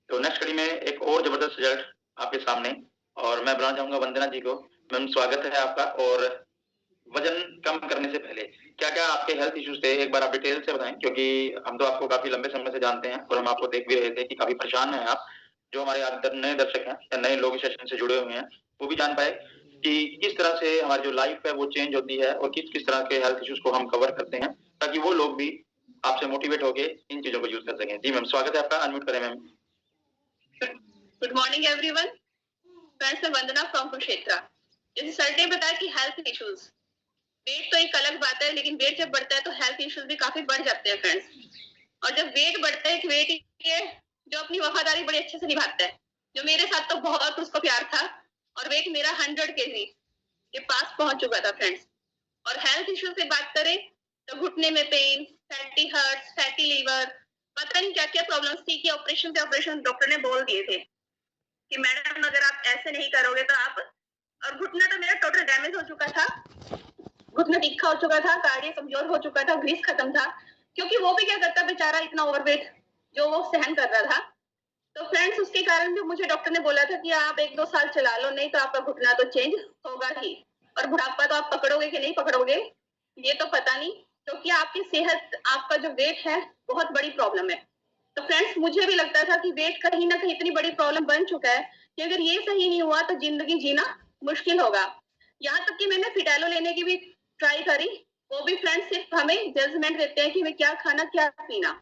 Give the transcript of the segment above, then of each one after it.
तो नेक्स्ट कड़ी में एक और जबरदस्त रिजल्ट आपके सामने, और मैं बुलाना चाहूंगा वंदना जी को। मैम स्वागत है आपका। और वजन कम करने से पहले क्या-क्या आपके हेल्थ इश्यूज थे, एक बार आप डिटेल से बताएं, क्योंकि हम तो आपको काफी लंबे समय से जानते हैं और हम आपको देख भी रहे थे कि काफी परेशान हैं आप। जो हमारे आज नए दर्शक हैं या नए लोग इस सेशन से जुड़े हुए हैं, वो भी जान पाए कि किस तरह से हमारी जो लाइफ है वो चेंज होती है और किस किस तरह के हेल्थ इश्यूज को हम कवर करते हैं, ताकि वो लोग भी आपसे मोटिवेट होके इन चीजों को यूज कर सकें। जी मैम स्वागत है आपका, अनम्यूट करें मैम। Good morning everyone. मैं वंदना फ्रॉम कुरुक्षेत्र। जैसे सर ने बताया कि हेल्थ इश्यूज, वेट तो एक अलग बात है, लेकिन वेट जब बढ़ता है तो हेल्थ इश्यूज भी काफी बढ़ जाते हैं फ्रेंड्स। और जब वेट बढ़ता है, वेट ये जो अपनी वफादारी बड़े अच्छे से निभाता है, जो मेरे साथ तो बहुत उसको प्यार था, और वेट मेरा 100 kg के पास पहुंच चुका था फ्रेंड्स। और हेल्थ इश्यूज से बात करें तो घुटने में pain, fatty heart, fatty liver, पता नहीं क्या क्या प्रॉब्लम्स थी कि ऑपरेशन से ऑपरेशन डॉक्टर ने बोल दिए थे कि मैडम अगर आप ऐसे नहीं करोगे तो आप। और घुटना तो मेरा टोटल डैमेज हो चुका था, घुटना तीखा हो चुका था, कार्डियो कमजोर हो चुका था, ग्रीस खत्म था, क्योंकि वो भी क्या करता बेचारा, इतना ओवरवेट जो वो सहन कर रहा था। तो फ्रेंड्स उसके कारण भी मुझे डॉक्टर ने बोला था कि आप 1-2 साल चला लो, नहीं तो आपका घुटना तो चेंज होगा ही। और बुढ़ापा तो आप पकड़ोगे कि नहीं पकड़ोगे ये तो पता नहीं, क्योंकि आपकी सेहत, आपका जो वेट है बहुत बड़ी प्रॉब्लम है। तो फ्रेंड्स मुझे भी लगता था कि वेट कहीं ना कहीं इतनी बड़ी प्रॉब्लम बन चुका है कि अगर ये सही नहीं हुआ तो जिंदगी जीना मुश्किल होगा। यहाँ तक कि मैंने फिटालो लेने की भी ट्राई करी, वो भी फ्रेंड्स सिर्फ हमें जजमेंट देते हैं कि हमें क्या खाना क्या पीना,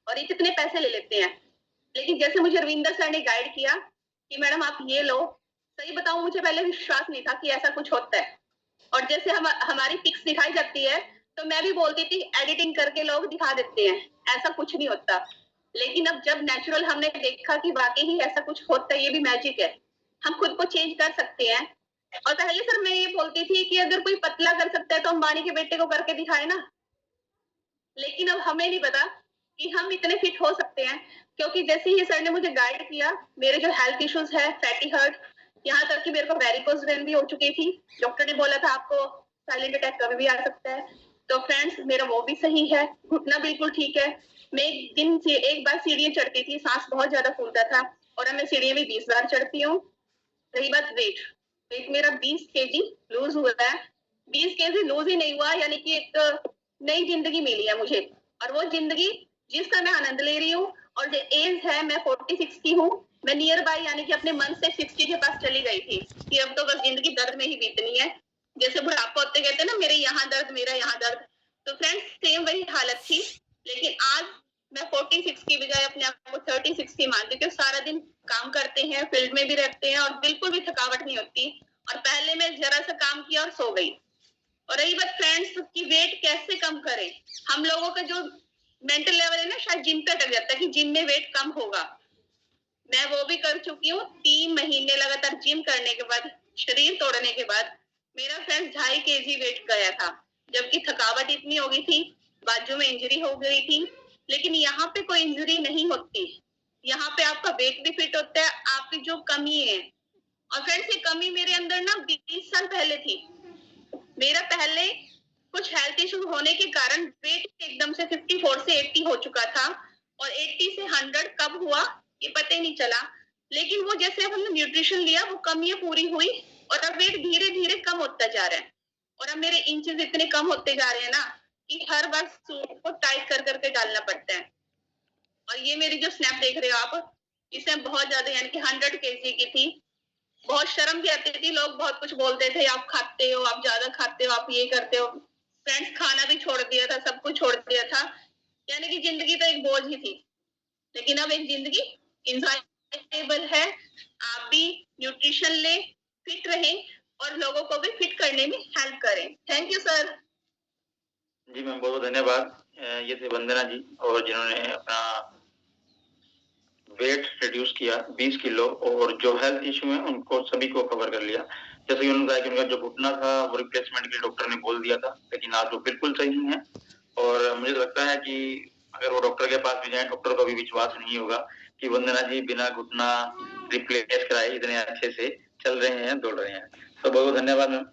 और ये कितने पैसे ले लेते हैं। लेकिन जैसे मुझे रविंदर सर ने गाइड किया कि मैडम आप ये लो, सही बताऊं मुझे पहले विश्वास नहीं था कि ऐसा कुछ होता है। और जैसे हमारी पिक्स दिखाई जाती है तो मैं भी बोलती थी एडिटिंग करके लोग दिखा देते हैं, ऐसा कुछ नहीं होता। लेकिन अब जब नेचुरल हमने देखा कि वाकई ही ऐसा कुछ होता है, ये भी मैजिक है, हम खुद को चेंज कर सकते हैं। और पहले सर मैं ये बोलती थी कि अगर कोई पतला कर सकता है तो अंबानी के बेटे को करके दिखाए ना। लेकिन अब हमें नहीं पता कि हम इतने फिट हो सकते हैं, क्योंकि जैसे ही सर ने मुझे गाइड किया, मेरे जो हेल्थ इश्यूज है, फैटी हार्ट, यहाँ तक कि मेरे को वेरिकोज वेन भी हो चुकी थी। डॉक्टर ने बोला था आपको साइलेंट अटैक कभी भी आ सकता है। तो फ्रेंड्स मेरा वो भी सही है, घुटना बिल्कुल ठीक है। मैं एक दिन से एक बार सीढ़ियां चढ़ती थी, सांस बहुत ज्यादा फूलता था, और अब मैं सीढ़ियां भी 20 बार चढ़ती हूँ। रही बात वेट, वेट मेरा 20 kg लूज हुआ है। 20 kg लूज ही नहीं हुआ, यानी कि एक नई जिंदगी मिली है मुझे, और वो जिंदगी जिसका मैं आनंद ले रही हूँ। और जो एज है मैं 46 की हूँ, मैं नियर बाय यानी कि अपने मन से 60 के पास चली गई थी कि अब तो बस जिंदगी दर्द में ही बीतनी है। जैसे बुढ़ापा होते कहते हैं ना, मेरे यहाँ दर्द मेरा यहाँ दर्द, तो फ्रेंड्स सेम वही हालत थी। लेकिन आज मैं 46 की बजाय अपने आप को 36 की मानती हूँ, क्योंकि सारा दिन काम करते हैं, फील्ड में भी रहते हैं, और बिल्कुल भी थकावट नहीं होती। और पहले मैं जरा सा काम किया और सो गई। और रही बात फ्रेंड्स की वेट कैसे कम करें, हम लोगों का जो मेंटल लेवल है ना, शायद जिम पे अटक जाता है कि जिम में वेट कम होगा। मैं वो भी कर चुकी हूँ, 3 महीने लगातार जिम करने के बाद, शरीर तोड़ने के बाद मेरा फ्रेंड्स 2.5 kg वेट गया था, जबकि थकावट इतनी हो गई थी, बाजू में इंजरी हो गई थी। लेकिन यहाँ पे कोई इंजरी नहीं होती, यहाँ पे आपका वेट भी फिट होता है, आपकी जो कमी है। और फ्रेंड्स ये कमी मेरे अंदर ना 20 साल पहले थी। मेरा पहले कुछ हेल्थ इश्यू होने के कारण वेट एकदम से 54 से 80 हो चुका था, और 80 से 100 कब हुआ ये पता ही नहीं चला। लेकिन वो जैसे अब हमने न्यूट्रिशन लिया, वो कमियां पूरी हुई, और अब वेट धीरे धीरे कम होता जा रहा है। और अब मेरे इंचेस इतने कम होते जा रहे हैं ना कि हर बार सूट को टाइट कर करके डालना पड़ता है। और ये मेरी जो स्नैप देख रहे हो आप, इसमें बहुत ज्यादा यानी कि 100 kg की थी। बहुत शर्म भी आती थी, लोग बहुत कुछ बोलते थे, आप खाते हो, आप ज्यादा खाते हो, आप ये करते हो। फ्रेंड्स खाना भी छोड़ दिया था, सब कुछ छोड़ दिया था, यानी कि जिंदगी तो एक बोझ ही थी। लेकिन अब एक जिंदगी इंजॉयबल है। आप भी न्यूट्रिशन ले, फिट रहें, और लोगों को भी फिट करने में हेल्प करें। Thank you sir. जी मैम बहुत बहुत धन्यवाद। ये थे वंदना जी, और जिन्होंने अपना वेट रिड्यूस किया 20 किलो, और जो हेल्थ इश्यू है उनको सभी को कवर कर लिया। जैसे कि उन्होंने बताया कि उनका जो घुटना था वो रिप्लेसमेंट के लिए डॉक्टर ने बोल दिया था, लेकिन आज वो बिल्कुल सही है। और मुझे लगता है कि अगर वो डॉक्टर के पास भी जाए, डॉक्टर को भी विश्वास नहीं होगा कि वंदना जी बिना घुटना रिप्लेस कराए इतने अच्छे से चल रहे हैं, दौड़ रहे हैं। तो बहुत धन्यवाद मैम।